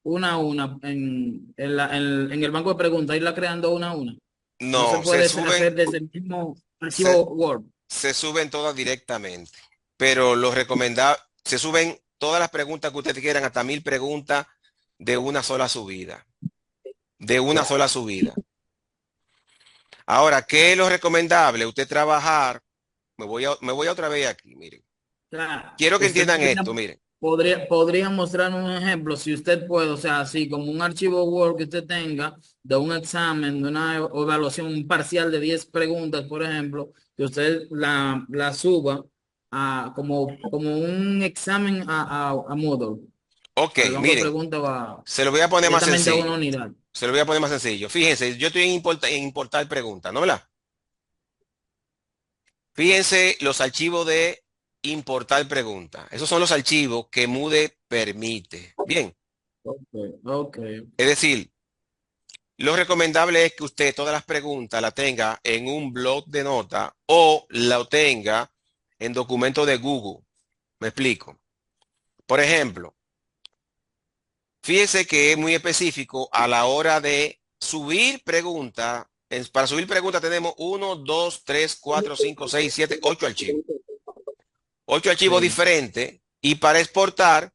una a una en el banco de preguntas, irla creando una a una. No se No, puede hacer desde el mismo archivo Word. se suben todas directamente, pero lo recomendable, se suben todas las preguntas que ustedes quieran, hasta 1000 preguntas de una sola subida. De una sola subida. Ahora, ¿qué es lo recomendable? Usted trabajar, me voy a otra vez aquí, miren. Claro, Quiero que entiendan esto, miren. Podría mostrar un ejemplo, si usted puede, o sea, así como un archivo Word que usted tenga de un examen, de una evaluación parcial de 10 preguntas, por ejemplo, que usted la suba como un examen a Moodle. Ok, Al banco de miren, preguntas va se lo voy a poner más directamente a una sencillo. unidad. Se lo voy a poner más sencillo. Fíjense, yo estoy en importar preguntas, ¿no verdad? Fíjense los archivos de importar preguntas. Esos son los archivos que Moodle permite. Bien. Ok. Es decir, lo recomendable es que usted todas las preguntas la tenga en un blog de notas o la tenga en documento de Google. Me explico. Por ejemplo, fíjese que es muy específico a la hora de subir preguntas. Para subir preguntas tenemos 1, 2, 3, 4, 5, 6, 7, 8 archivos. 8 archivos Sí. diferentes. Y para exportar,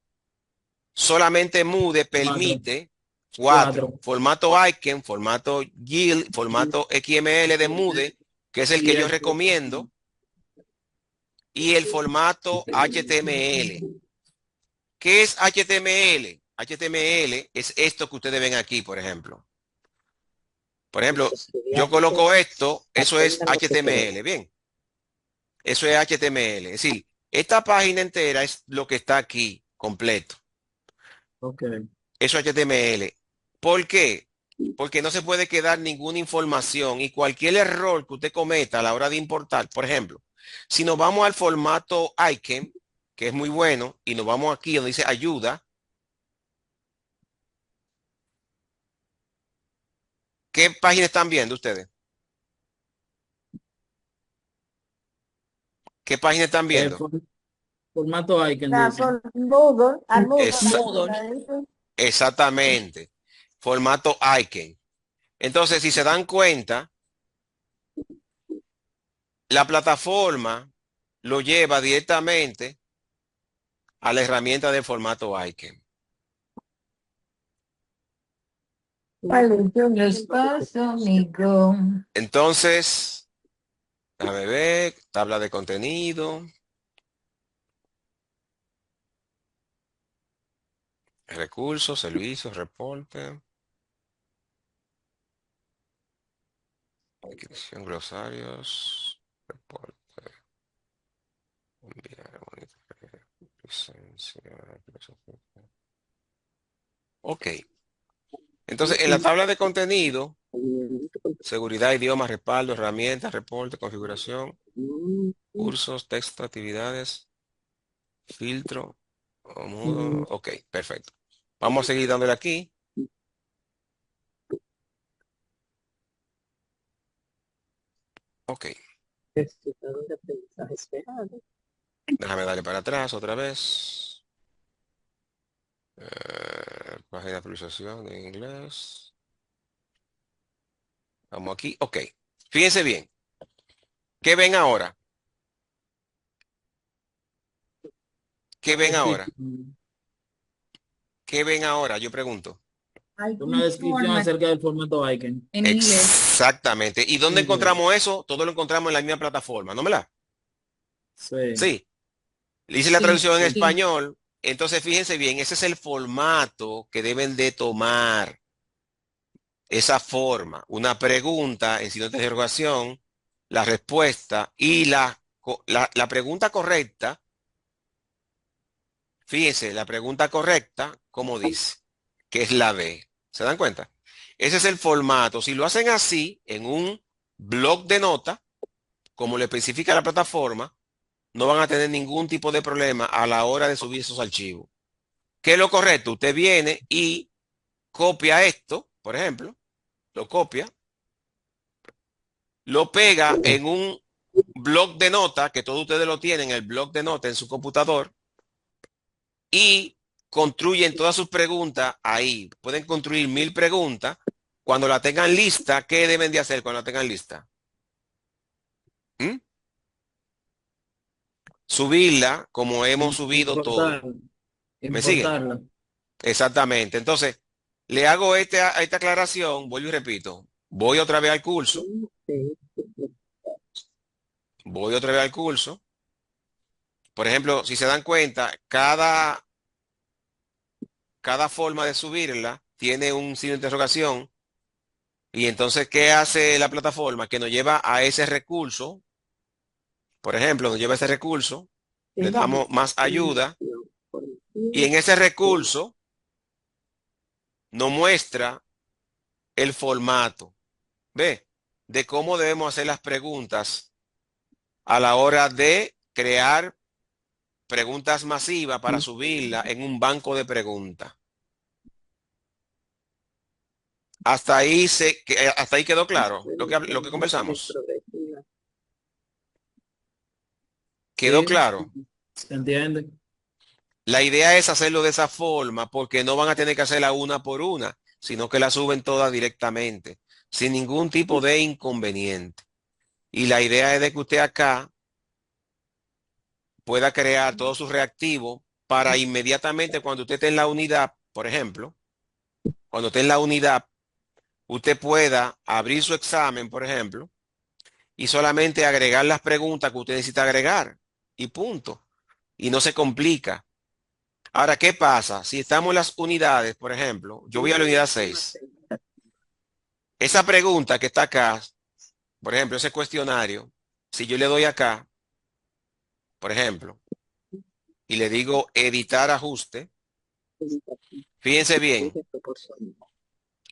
solamente Moodle permite 4. Formato Icon, formato GIL, formato XML de Moodle, que es el que yo recomiendo. Y el formato HTML. ¿Qué es HTML? HTML es esto que ustedes ven aquí, por ejemplo. Por ejemplo, yo coloco esto, eso es HTML, bien. Eso es HTML. Es decir, esta página entera es lo que está aquí, completo. Ok. Eso es HTML. ¿Por qué? Porque no se puede quedar ninguna información y cualquier error que usted cometa a la hora de importar, por ejemplo, si nos vamos al formato Icon, que es muy bueno, y nos vamos aquí donde dice ayuda, ¿qué página están viendo ustedes? ¿Qué página están viendo? Formato Icon, dice. Exactamente. Formato Icon. Entonces, si se dan cuenta, la plataforma lo lleva directamente a la herramienta de formato Icon. Espacio, amigo. Entonces, Déjame ver, tabla de contenido. Recursos, servicios, reporte. Descripción, glosarios, reporte. Enviar, monitorear, licencia, ok. Entonces, en la tabla de contenido, seguridad, idioma, respaldo, herramientas, reporte, configuración, cursos, texto, actividades, filtro, o mudo. Ok, perfecto. Vamos a seguir dándole aquí. Ok. Déjame darle para atrás otra vez. Página de actualización en inglés. Vamos aquí. Ok. Fíjense bien. ¿Qué ven ahora? ¿Qué ven ahora? ¿Qué ven ahora? Yo pregunto. Una descripción acerca del formato icon. En inglés. Exactamente. ¿Y dónde encontramos eso? Todo lo encontramos en la misma plataforma, ¿no me la? Sí. Sí. Le hice la Sí, traducción en sí. español. Entonces, fíjense bien, ese es el formato que deben de tomar. Esa forma. Una pregunta en signo de interrogación, la respuesta y la pregunta correcta. Fíjense, la pregunta correcta, ¿cómo dice? Que es la B. ¿Se dan cuenta? Ese es el formato. Si lo hacen así, en un blog de nota, como le especifica la plataforma, no van a tener ningún tipo de problema a la hora de subir esos archivos. ¿Qué es lo correcto? Usted viene y copia esto, por ejemplo, lo copia, lo pega en un blog de nota, que todos ustedes lo tienen, el blog de nota en su computador, y construyen todas sus preguntas ahí. Pueden construir 1000 preguntas. Cuando la tengan lista, ¿qué deben de hacer cuando la tengan lista? ¿Mm? Subirla como hemos subido todo. Importarla. ¿Me siguen? Importarla. Exactamente. Entonces, le hago esta aclaración, vuelvo y repito. Voy otra vez al curso. Voy otra vez al curso. Por ejemplo, si se dan cuenta, cada forma de subirla tiene un signo de interrogación. Y entonces, ¿qué hace la plataforma? Que nos lleva a ese recurso. Por ejemplo, nos lleva a ese recurso, le damos más ayuda y en ese recurso nos muestra el formato, ¿ve? De cómo debemos hacer las preguntas a la hora de crear preguntas masivas para subirla en un banco de preguntas. Hasta ahí quedó claro lo que conversamos. ¿Quedó Sí. claro? ¿Se entiende? La idea es hacerlo de esa forma porque no van a tener que hacerla una por una, sino que la suben todas directamente, sin ningún tipo de inconveniente. Y la idea es de que usted acá pueda crear todos sus reactivos para inmediatamente cuando usted esté en la unidad, por ejemplo, cuando esté en la unidad, usted pueda abrir su examen, por ejemplo, y solamente agregar las preguntas que usted necesita agregar y punto. Y no se complica. Ahora, ¿qué pasa? Si estamos en las unidades, por ejemplo, yo voy a la unidad 6. Esa pregunta que está acá, por ejemplo, ese cuestionario, si yo le doy acá, por ejemplo, y le digo editar ajuste, fíjense bien,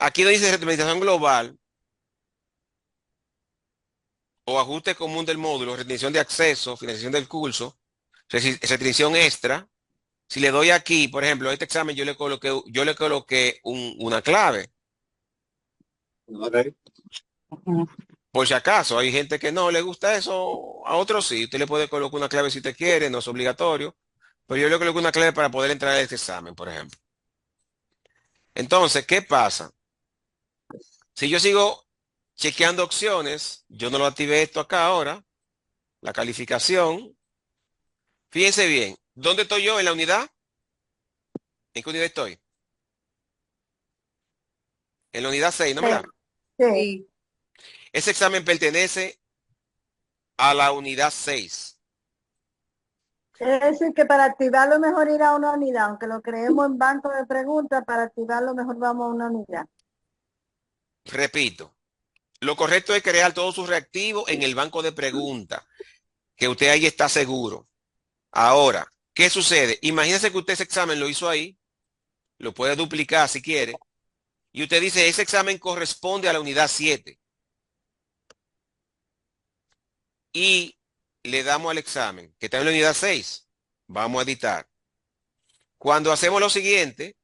aquí donde dice retroalimentación global o ajuste común del módulo, restricción de acceso, financiación del curso, restricción extra. Si le doy aquí, por ejemplo, a este examen yo le coloqué una clave. Por si acaso, hay gente que no le gusta eso, a otros sí. Usted le puede colocar una clave si usted quiere, no es obligatorio. Pero yo le coloco una clave para poder entrar a este examen, por ejemplo. Entonces, ¿qué pasa? Si yo sigo chequeando opciones, yo no lo activé esto acá ahora, la calificación. Fíjense bien, ¿dónde estoy yo en la unidad? ¿En qué unidad estoy? En la unidad 6, ¿no me la? Sí. Sí. Ese examen pertenece a la unidad 6. Es decir, que para activarlo mejor ir a una unidad, aunque lo creemos en banco de preguntas, para activarlo mejor vamos a una unidad. Repito, lo correcto es crear todos sus reactivos en el banco de preguntas, que usted ahí está seguro. Ahora, ¿qué sucede? Imagínese que usted ese examen lo hizo ahí, lo puede duplicar si quiere, y usted dice, ese examen corresponde a la unidad 7. Y le damos al examen, que está en la unidad 6. Vamos a editar. Cuando hacemos lo siguiente,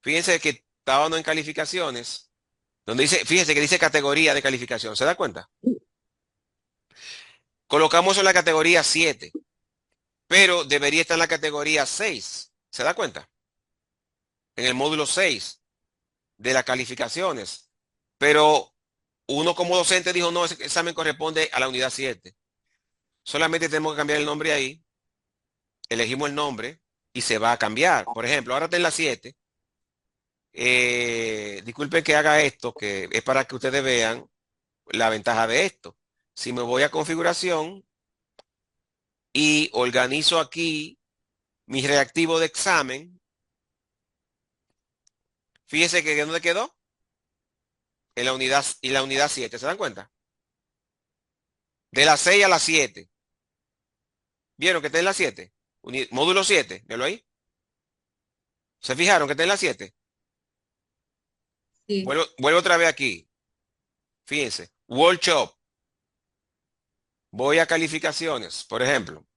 fíjense que estábamos en calificaciones, donde dice, fíjense que dice categoría de calificación, ¿se da cuenta? Colocamos en la categoría 7, pero debería estar en la categoría 6, ¿se da cuenta? En el módulo 6 de las calificaciones. Pero uno como docente dijo, no, ese examen corresponde a la unidad 7. Solamente tenemos que cambiar el nombre ahí, elegimos el nombre y se va a cambiar. Por ejemplo, ahora está en la 7. Disculpen que haga esto, que es para que ustedes vean la ventaja de esto. Si me voy a configuración y organizo aquí mi reactivo de examen, fíjense que ¿dónde quedó? En la unidad 7, ¿se dan cuenta? De la 6 a la 7. ¿Vieron que está en la 7? Módulo 7, ¿velo ahí? ¿Se fijaron que está en la 7? Sí. Vuelvo otra vez aquí. Fíjense, workshop. Voy a calificaciones, por ejemplo,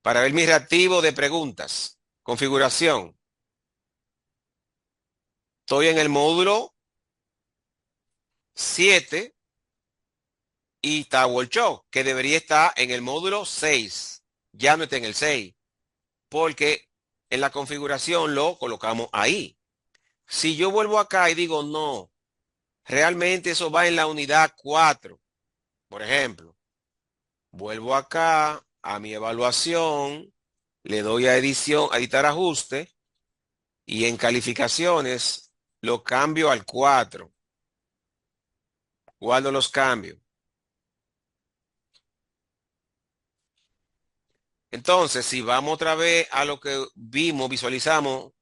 para ver mi reactivo de preguntas. Configuración. Estoy en el módulo 7 y está workshop, que debería estar en el módulo 6. Ya no está en el 6, porque en la configuración lo colocamos ahí. Si yo vuelvo acá y digo no, realmente eso va en la unidad 4, por ejemplo. Vuelvo acá a mi evaluación, le doy a edición, a editar ajuste y en calificaciones lo cambio al 4. Guardo los cambios. Entonces, si vamos otra vez a lo que vimos, visualizamos,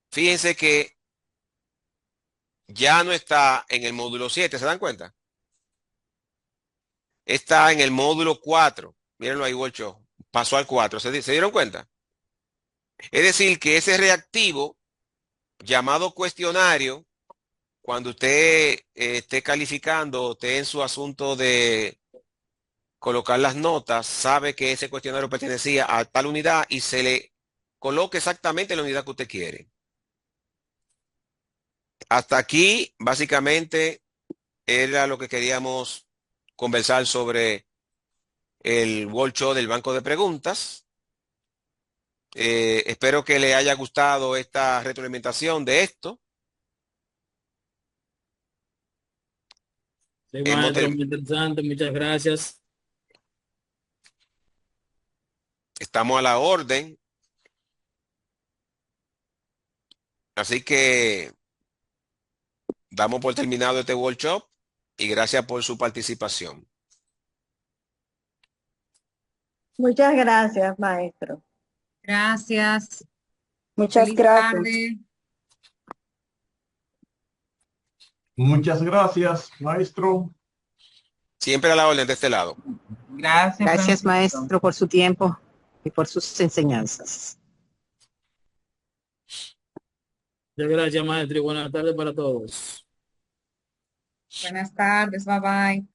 fíjense que ya no está en el módulo 7, ¿se dan cuenta? Está en el módulo 4. Mírenlo ahí, Wolcho. Pasó al 4. ¿Se dieron cuenta? Es decir, que ese reactivo llamado cuestionario, cuando usted esté calificando, esté en su asunto de colocar las notas, sabe que ese cuestionario pertenecía a tal unidad y se le coloca exactamente la unidad que usted quiere. Hasta aquí, básicamente, era lo que queríamos conversar sobre el World Show del banco de preguntas. Espero que le haya gustado esta retroalimentación de esto. Sí, maestro, muy interesante, muchas gracias. Estamos a la orden. Así que damos por terminado este workshop y gracias por su participación. Muchas gracias, maestro. Gracias. Muchas Feliz gracias. tarde. Muchas gracias, maestro. Siempre a la orden de este lado. Gracias, Gracias, Francisco. maestro, por su tiempo y por sus enseñanzas. Muchas gracias, maestro, y buenas tardes para todos. Buenas tardes. Bye bye.